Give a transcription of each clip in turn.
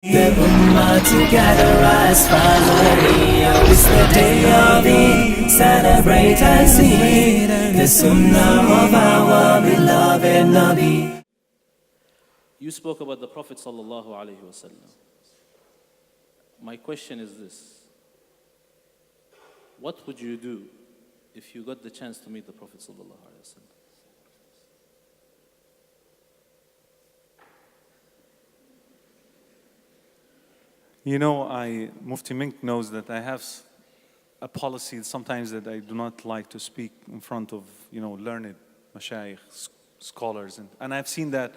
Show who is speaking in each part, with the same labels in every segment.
Speaker 1: The Ummah together as family. It's the day of Eid, celebrate and sing the Sunnah of our beloved Nabi.
Speaker 2: You spoke about the Prophet sallallahu alaihi wasallam. My question is this: what would you do if you got the chance to meet the Prophet sallallahu alaihi wasallam?
Speaker 3: You know, Mufti Memk knows that I have a policy sometimes that I do not like to speak in front of, learned mashayikh, scholars. And I've seen that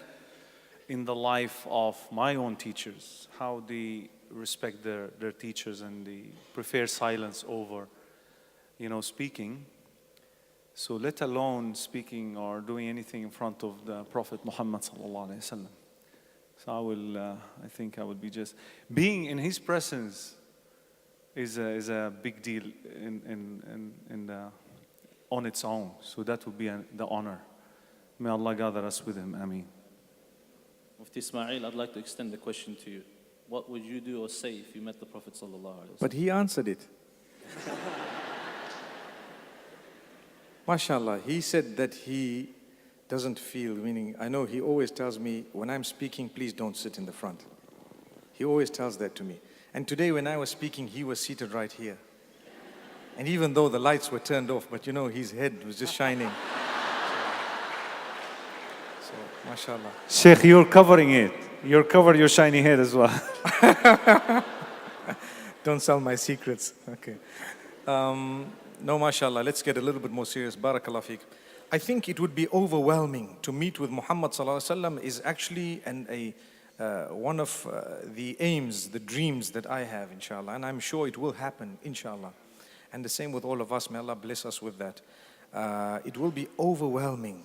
Speaker 3: in the life of my own teachers, how they respect their teachers and they prefer silence over, speaking. So let alone speaking or doing anything in front of the Prophet Muhammad sallallahu alaihi wasallam. So I think I would be just being in his presence is a big deal on its own. So that would be the honor. May Allah gather us with him. Ameen.
Speaker 2: Mufti Ismail, I'd like to extend the question to you. What would you do or say if you met the Prophet sallallahu alaihi wasallam?
Speaker 4: But he answered it. MashaAllah, he said that he doesn't feel, meaning, I know he always tells me, when I'm speaking, please don't sit in the front. He always tells that to me. And today when I was speaking, he was seated right here. And even though the lights were turned off, but his head was just shining. So, mashallah.
Speaker 3: Sheikh, you're covering it. You're covering your shiny head as well.
Speaker 4: Don't sell my secrets. Okay. No, mashallah, let's get a little bit more serious. Barakallah feek. I think it would be overwhelming to meet with Muhammad sallallahu alaihi wasallam is actually one of the aims, the dreams that I have, inshallah. And I'm sure it will happen, inshallah. And the same with all of us. May Allah bless us with that. It will be overwhelming.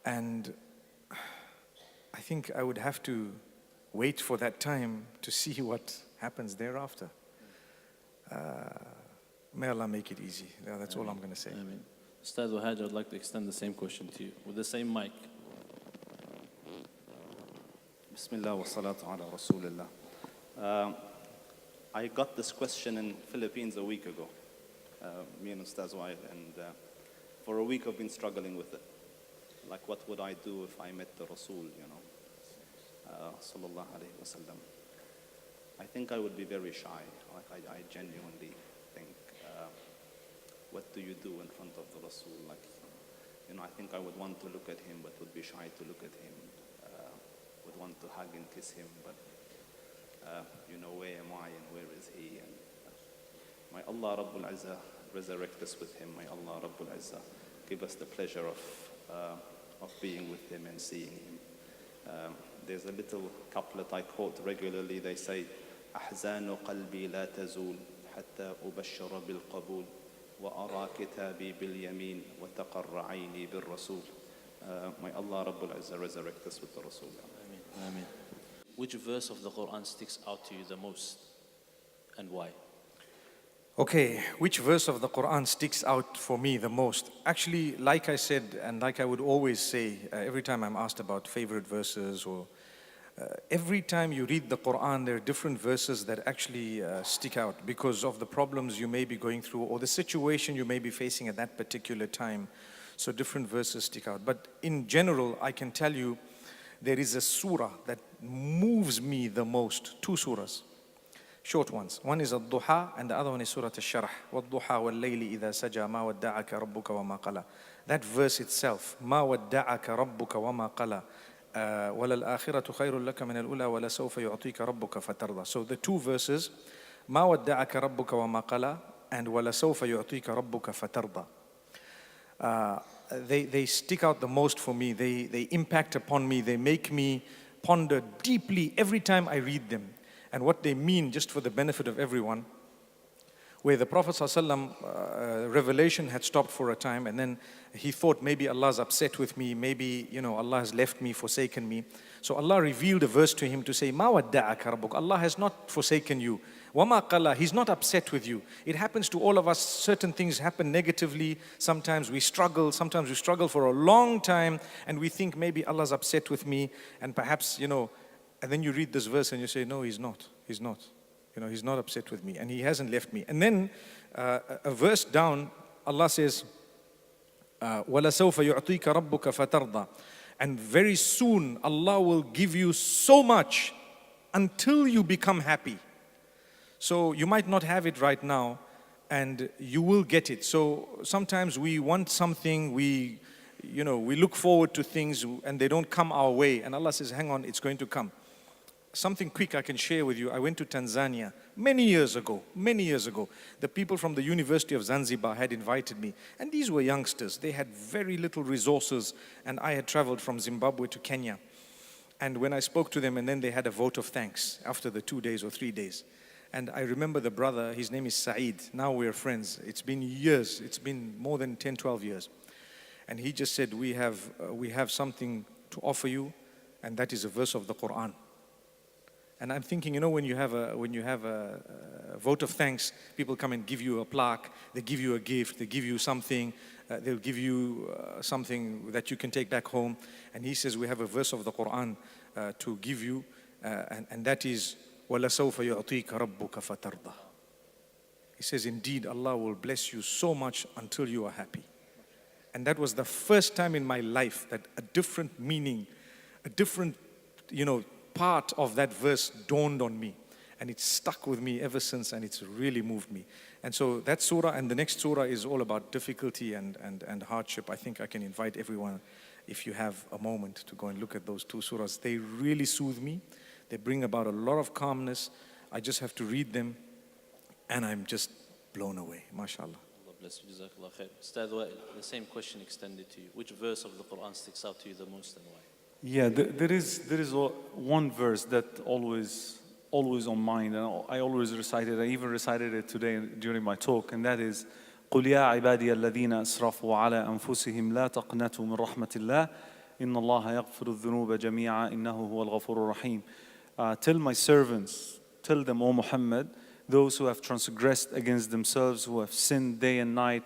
Speaker 4: And I think I would have to wait for that time to see what happens thereafter. May Allah make it easy. That's all I'm going to say.
Speaker 2: Ameen. Ustad Wahaj, I'd like to extend the same question to you with the same mic.
Speaker 5: Bismillah wa salatu ala Rasulillah. I got this question in Philippines a week ago, me and Ustaz Wael, and for a week I've been struggling with it. Like, what would I do if I met the Rasul, sallallahu alayhi wa sallam. I think I would be very shy. Like, I genuinely think, what do you do in front of the Rasul? Like, I think I would want to look at him, but would be shy to look at him. Would want to hug and kiss him, but where am I and where is he? And may Allah Rabbul Izzah resurrect us with him. May Allah Rabbul Izzah give us the pleasure of being with him and seeing him. There's a little couplet I quote regularly. They say, أحزان قلبي لا تزول حتى أبشر بالقبول وأرى كتابي باليمين وتقر عيني بالرسول. May Allah Rabbul Izzah resurrect us with the Rasul.
Speaker 2: Ameen. Ameen. Which verse of the Quran sticks out to you the most and why?
Speaker 4: Okay, which verse of the Quran sticks out for me the most? Actually, like I said, and like I would always say, every time I'm asked about favorite verses, or every time you read the Quran, there are different verses that actually stick out because of the problems you may be going through or the situation you may be facing at that particular time. So different verses stick out. But in general, I can tell you, there is a surah that moves me the most. Two surahs, short ones. One is Al-Duha and the other one is Surah Al-Sharh. وَالضُّحَى وَاللَّيْلِ إِذَا سَجَى مَا وَدَّعَكَ رَبُّكَ وَمَا قَلَى. That verse itself, مَا وَدَّعَكَ رَبُّكَ وَمَا قَلَى وَلَلْآخِرَةُ خَيْرٌ لَكَ مِنَ الْأُولَى وَلَسَوْفَ يُعْطِيكَ رَبُّكَ فَتَرْضَى. So the two verses, مَا وَدَّعَكَ رَبُّكَ وَمَا قَلَى and وَلَسَوْفَ يُعْطِيكَ رَبُّكَ فَتَرْضَى. They stick out the most for me. They impact upon me. They make me ponder deeply every time I read them. And what they mean, just for the benefit of everyone, where the Prophet ﷺ, revelation had stopped for a time, and then he thought maybe Allah's upset with me, maybe Allah has left me, forsaken me. So Allah revealed a verse to him to say, مَا وَدَّعَكَ رَبُّكَ. Allah has not forsaken you. وَمَا قَلَى. He's not upset with you. It happens to all of us. Certain things happen negatively. Sometimes we struggle for a long time, and we think maybe Allah's upset with me, and perhaps, And then you read this verse and you say, no, he's not. He's not. You know, he's not upset with me and he hasn't left me. And then a verse down, Allah says, وَلَسَوْفَ يُعْطِيكَ رَبُّكَ فَتَرْضَى. And very soon Allah will give you so much until you become happy. So you might not have it right now and you will get it. So sometimes we want something, we look forward to things and they don't come our way. And Allah says, hang on, it's going to come. Something quick I can share with you. I went to Tanzania many years ago. The people from the University of Zanzibar had invited me. And these were youngsters. They had very little resources. And I had traveled from Zimbabwe to Kenya. And when I spoke to them, and then they had a vote of thanks after the 2 days or 3 days. And I remember the brother, his name is Saeed. Now we're friends. It's been years. It's been more than 10, 12 years. And he just said, we have something to offer you. And that is a verse of the Quran. And I'm thinking, when you have a vote of thanks, people come and give you a plaque, they give you a gift, they give you something, they'll give you something that you can take back home. And he says, we have a verse of the Quran to give you, and that is, وَلَسَوْفَ يُعْطِيكَ رَبُّكَ فَتَرْضَى. He says, indeed, Allah will bless you so much until you are happy. And that was the first time in my life that a different meaning, a different, part of that verse dawned on me. And it's stuck with me ever since, and it's really moved me. And so that surah and the next surah is all about difficulty and hardship. I think I can invite everyone, if you have a moment, to go and look at those 2 surahs. They really soothe me. They bring about a lot of calmness. I just have to read them, and I'm just blown away. MashaAllah.
Speaker 2: Allah bless you. Jazakallah khair. Ustad Wa'il, the same question extended to you. Which verse of the Quran sticks out to you the most and why?
Speaker 3: Yeah, there is one verse that always on mind, and I always recite it. I even recited it today during my talk, and that is, قُلْ يَا عِبَادِيَ الَّذِينَ أَسْرَفُوا عَلَىٰ أَنفُسِهِمْ لَا تَقْنَطُوا مِنْ رَحْمَةِ اللَّهِ إِنَّ اللَّهَ يَغْفِرُ الذُّنُوبَ جَمِيعًا إِنَّهُ هُوَ الْغَفُورُ الرَّحِيمُ. Tell my servants, tell them, O Muhammad, those who have transgressed against themselves, who have sinned day and night,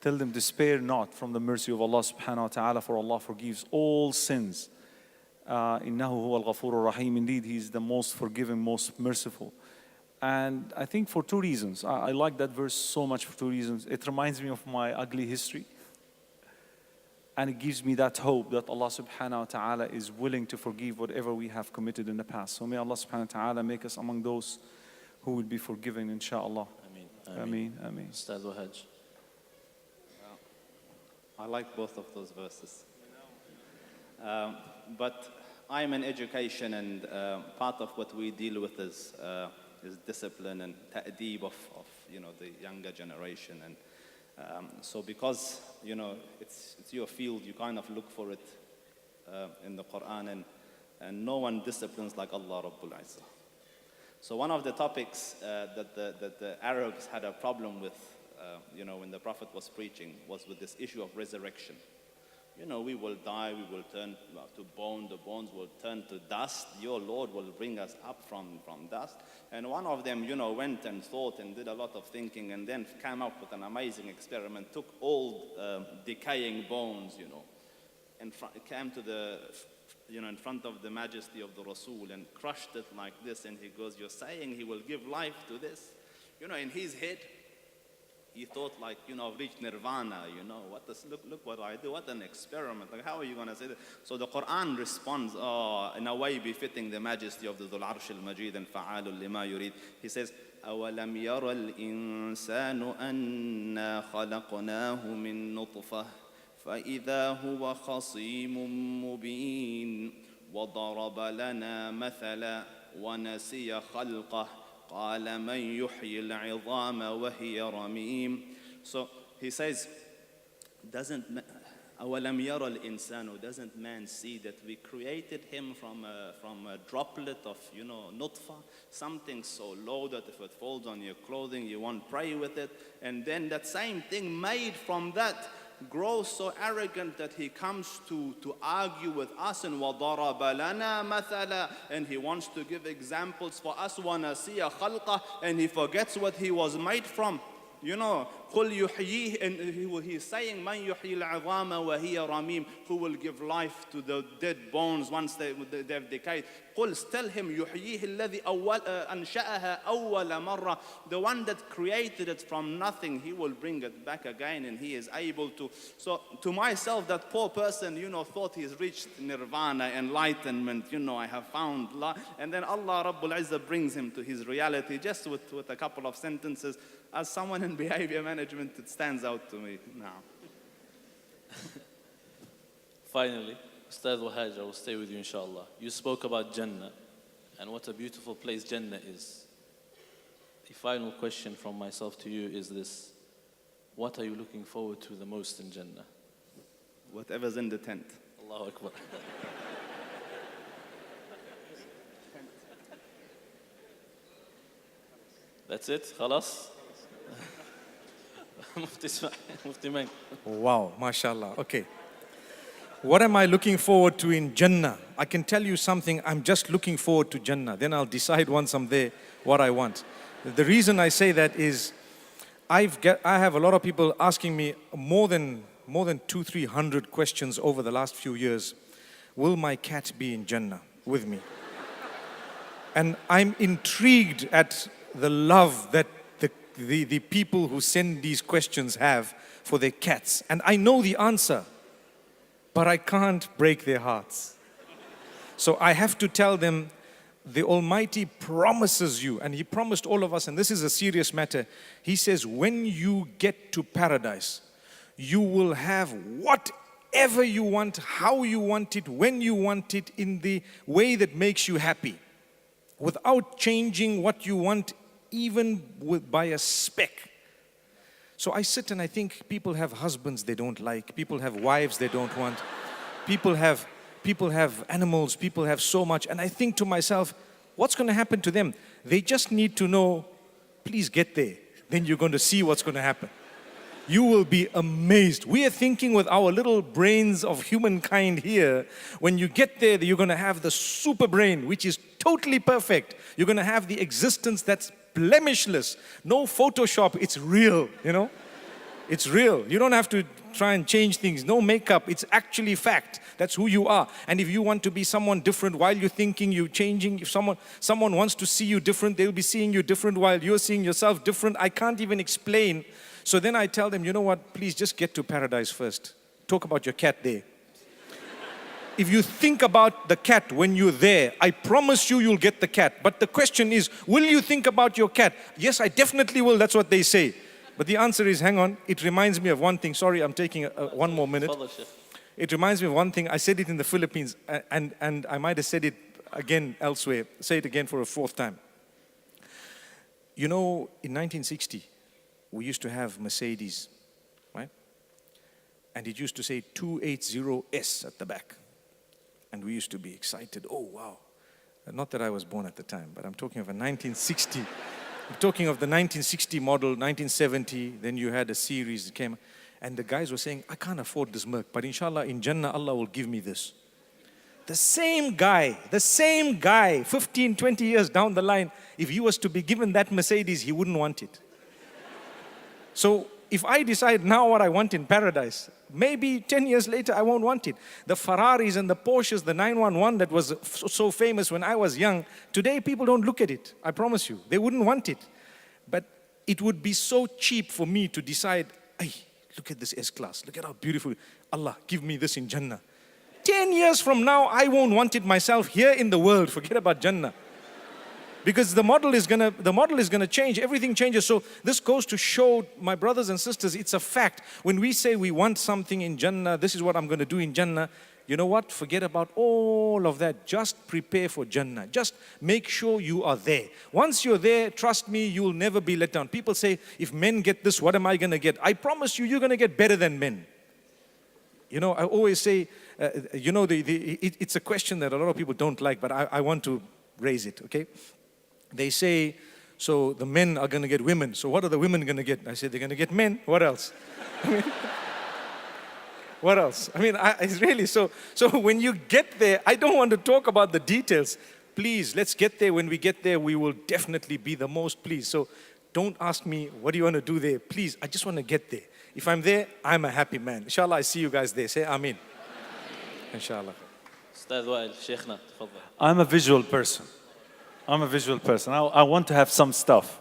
Speaker 3: tell them, despair not from the mercy of Allah subhanahu wa ta'ala, for Allah forgives all sins. إِنَّهُ هُوَ الْغَفُورُ الرَّحِيمُ. Indeed, He is the most forgiving, most merciful. And I think for 2 reasons. I like that verse so much for 2 reasons. It reminds me of my ugly history. And it gives me that hope that Allah subhanahu wa ta'ala is willing to forgive whatever we have committed in the past. So may Allah subhanahu wa ta'ala make us among those who will be forgiven, inshallah.
Speaker 2: Ameen.
Speaker 3: Ameen.
Speaker 2: Ustad Wahaj.
Speaker 5: I like both of those verses. But I'm in education, and part of what we deal with is discipline and ta'deeb of the younger generation. And so because it's your field, you kind of look for it in the Quran, and no one disciplines like Allah Rabbul Izzah. So one of the topics that the Arabs had a problem with, when the Prophet was preaching, was with this issue of resurrection. We will die, we will turn to bone, the bones will turn to dust. Your Lord will bring us up from dust. And one of them, went and thought and did a lot of thinking, and then came up with an amazing experiment, took old decaying bones, and came to the, in front of the majesty of the Rasul and crushed it like this. And he goes, you're saying he will give life to this? In his head, he thought I've reached nirvana, look what I do, what an experiment. How are you going to say that? So the Quran responds, in a way befitting the majesty of the Dhul Arsh al-Majid and Fa'alul lima yurid. He says, أَوَلَمْ يَرَ الْإِنسَانُ أَنَّا خَلَقْنَاهُ مِن نُطْفَةٍ فَإِذَا هُوَ خَصِيمٌ مُبِينٌ وَضَرَبَ لَنَا مَثَلًا وَنَسِيَ خَلْقَهُ قال من يحيي العظام وهي رميم. So he says, أولم يرى الإنسان, doesn't man see that we created him from a droplet of nutfa, something so low that if it falls on your clothing you won't pray with it, and then that same thing made from that grows so arrogant that he comes to argue with us, and وَضَرَبَ لَنَا مَثَلًا, and he wants to give examples for us, وَنَسِيَ خَلْقَهُ, and he forgets what he was made from. قُلْ يُحْيِيهِ, and he's saying مَنْ يُحْيِي الْعِظَامَ وَهِيَ رَمِيمٌ, who will give life to the dead bones once they've decayed. Tell him, يحييه الذي أنشأها أول مرة. The one that created it from nothing, he will bring it back again, and he is able to. So to myself, that poor person, thought he's reached nirvana, enlightenment, I have found Allah. And then Allah Rabbul Izzah brings him to his reality just with a couple of sentences. As someone in behavior management, it stands out to me now.
Speaker 2: Finally, Ustad Wahaj, I will stay with you inshallah. You spoke about Jannah and what a beautiful place Jannah is. The final question from myself to you is this: what are you looking forward to the most in Jannah?
Speaker 5: Whatever's in the tent.
Speaker 2: Allahu Akbar. That's it? Khalas? Mufti Memk.
Speaker 4: Wow, mashallah. Okay. What am I looking forward to in Jannah? I can tell you something, I'm just looking forward to Jannah. Then I'll decide once I'm there what I want. The reason I say that is I have a lot of people asking me more than 200-300 questions over the last few years. Will my cat be in Jannah with me? And I'm intrigued at the love that the people who send these questions have for their cats. And I know the answer, but I can't break their hearts. So I have to tell them, the Almighty promises you, and He promised all of us, and this is a serious matter. He says, when you get to paradise, you will have whatever you want, how you want it, when you want it, in the way that makes you happy, without changing what you want, even by a speck. So I sit and I think people have husbands they don't like, people have wives they don't want, people have animals, people have so much, and I think to myself, what's going to happen to them? They just need to know, please get there, then you're going to see what's going to happen. You will be amazed. We are thinking with our little brains of humankind here, when you get there, you're going to have the super brain, which is totally perfect. You're going to have the existence that's blemishless. No Photoshop, it's real, It's real. You don't have to try and change things. No makeup, it's actually fact. That's who you are. And if you want to be someone different while you're thinking, you're changing. If someone wants to see you different, they'll be seeing you different while you're seeing yourself different. I can't even explain. So then I tell them, you know what, please just get to paradise first. Talk about your cat there. If you think about the cat when you're there, I promise you'll get the cat. But the question is, will you think about your cat? Yes, I definitely will. That's what they say. But the answer is, hang on, it reminds me of one thing. Sorry, I'm taking one more minute. It reminds me of one thing. I said it in the Philippines, and I might have said it again elsewhere. Say it again for a fourth time. In 1960, we used to have Mercedes, right? And it used to say 280S at the back. And we used to be excited. Oh, wow. Not that I was born at the time, but I'm talking of a 1960. I'm talking of the 1960 model, 1970. Then you had a series that came. And the guys were saying, I can't afford this Merc, but inshallah, in Jannah, Allah will give me this. The same guy, 15, 20 years down the line, if he was to be given that Mercedes, he wouldn't want it. So if I decide now what I want in paradise, maybe 10 years later, I won't want it. The Ferraris and the Porsches, the 911 that was so famous when I was young, today people don't look at it. I promise you. They wouldn't want it. But it would be so cheap for me to decide, hey, look at this S-Class. Look at how beautiful. Allah, give me this in Jannah. 10 years from now, I won't want it myself here in the world. Forget about Jannah. Because the model is gonna change. Everything changes. So this goes to show, my brothers and sisters, it's a fact. When we say we want something in Jannah, this is what I'm going to do in Jannah. You know what? Forget about all of that. Just prepare for Jannah. Just make sure you are there. Once you're there, trust me, you'll never be let down. People say, if men get this, what am I going to get? I promise you, you're going to get better than men. I always say, it's a question that a lot of people don't like, but I want to raise it, okay? They say, so the men are going to get women. So what are the women going to get? I say, they're going to get men. What else? What else? It's really so when you get there, I don't want to talk about the details. Please, let's get there. When we get there, we will definitely be the most pleased. So don't ask me, what do you want to do there? Please, I just want to get there. If I'm there, I'm a happy man. Inshallah, I see you guys there. Say Ameen. Inshallah.
Speaker 2: أستاذ وائل شيخنا تفضل.
Speaker 3: I'm a visual person. I want to have some stuff.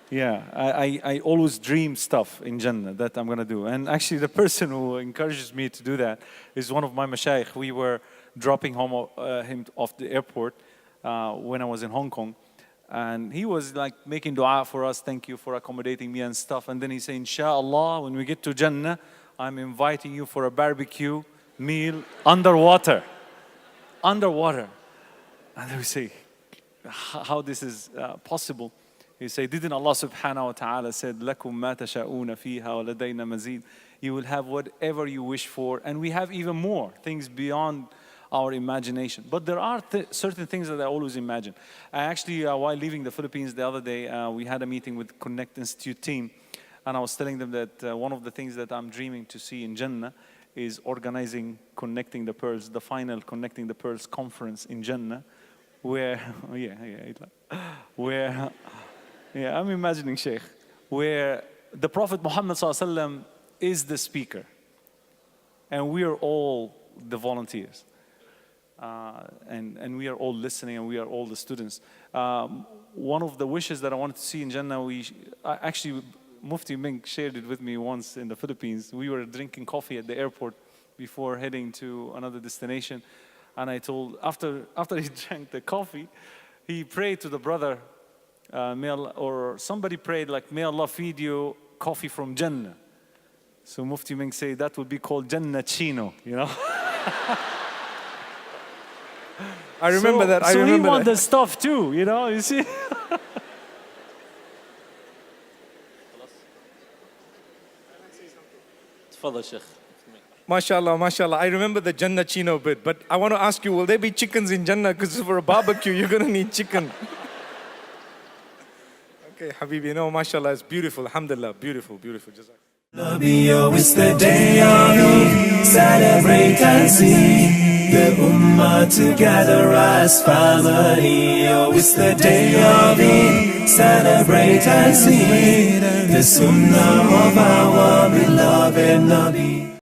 Speaker 3: Yeah, I always dream stuff in Jannah that I'm going to do. And actually the person who encourages me to do that is one of my mashayikh. We were dropping him off the airport when I was in Hong Kong. And he was like making dua for us, thank you for accommodating me and stuff. And then he said, Inshallah, when we get to Jannah, I'm inviting you for a barbecue meal underwater. Underwater. And then we say, how this is possible? He said, didn't Allah subhanahu wa ta'ala said, لَكُمْ مَا تَشَاءُونَ فِيهَا وَلَدَيْنَا مَزِيدٌ. You will have whatever you wish for. And we have even more things beyond our imagination. But there are certain things that I always imagine. I actually, while leaving the Philippines the other day, we had a meeting with Connect Institute team. And I was telling them that one of the things that I'm dreaming to see in Jannah is organizing Connecting the Pearls, the final Connecting the Pearls conference in Jannah, where, I'm imagining, Sheikh, where the Prophet Muhammad ﷺ is the speaker, and we are all the volunteers, and we are all listening, and we are all the students. One of the wishes that I wanted to see in Jannah, actually, Mufti Memk shared it with me once in the Philippines. We were drinking coffee at the airport before heading to another destination, and I told, after he drank the coffee, he prayed to the brother, or somebody prayed like, may Allah feed you coffee from Jannah. So Mufti Memk said that would be called Jannah Chino, you know.
Speaker 4: I remember that.
Speaker 3: So he want the stuff too, you know. You see.
Speaker 2: تفضل شيخ.
Speaker 4: MashaAllah, MashaAllah. I remember the Jannah Chino bit, but I want to ask you, will there be chickens in Jannah? Because for a barbecue, you're going to need chicken. Okay, Habibi, no, MashaAllah, it's beautiful. Alhamdulillah, beautiful, beautiful.
Speaker 1: Nabi, oh, it's the day of Eid. Celebrate and see the Ummah together as family. Oh, it's the day of Eid. Celebrate and see the Sunnah of our beloved Nabi.